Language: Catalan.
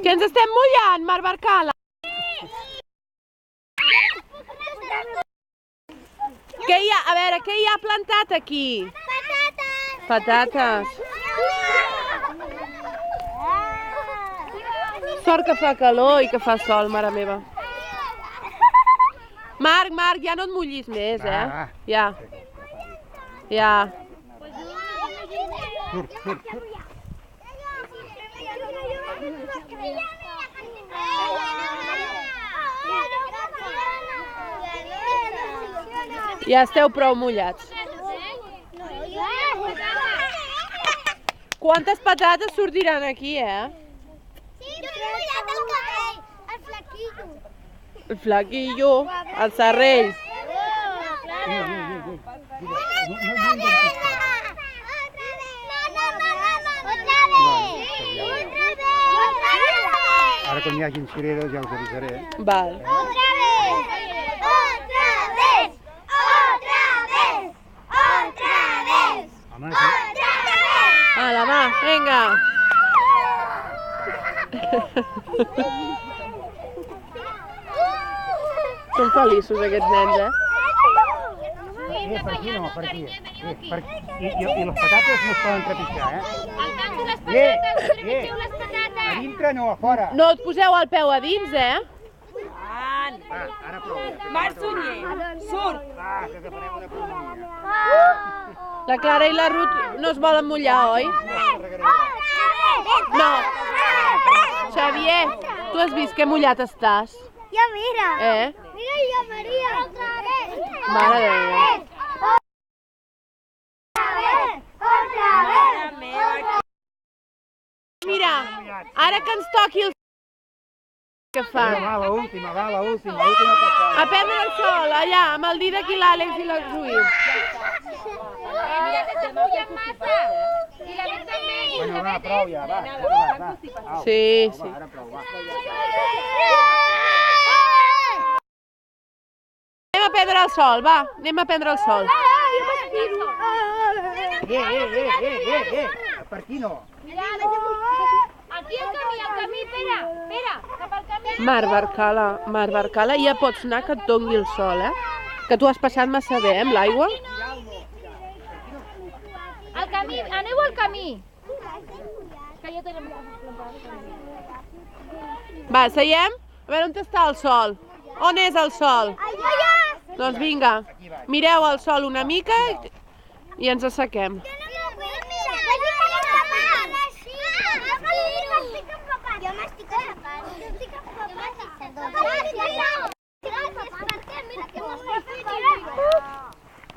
Que ens estem mullant, Mar Barcala. Què hi ha? A veure, què hi ha plantat aquí? Patates. Patates. Sort que fa calor i que fa sol, mare meva. Marc, ja no et mullis més, eh? Ja. Ja. Ja esteu prou mullats. Quantes patates sortiran aquí, eh? Sí, jo m'he mullat el cabell, el flaquillo. El flaquillo, el serrell. Ara quan hi hagin cireres ja us avisaré. Val. Otra vez. Home, sí. Ala, va, vinga. Són feliços aquests nens, eh? Per aquí no, per aquí. I les patates no es poden trepitjar, eh? Al tanto les patates, trepitgeu les A patates. dintre no, a fora. No et poseu el peu a dins, eh? Ara prou. Marc Sunyer, surt. Que farem una economia. La Clara i la Ruth no es volen mullar, oi? No. Xavier, tu has vist que mullat estàs? Ja mira. Mira jo, Maria. Otra vez. Mare de Déu. Mira, ara que ens toqui el que fan. Va, l'última passada. A prendre el sol, allà, amb el dit aquí l'Àlex i la Zoe. Mira que se mullen massa. I la Ruth també. Bueno, va, prou ja, va. Sí. Ara prou, va. Anem a prendre el sol, va, anem a prendre el sol. Per aquí no. Aquí el camí, espera, cap al camí. Mar Barcala, ja pots anar que et doni el sol, eh? Que tu has passat massa bé, amb l'aigua. Al camí, aneu al camí. Que jo te l'he Va, seiem? A veure on està el sol. On és el sol? Doncs vinga, mireu el sol una mica i ens assequem.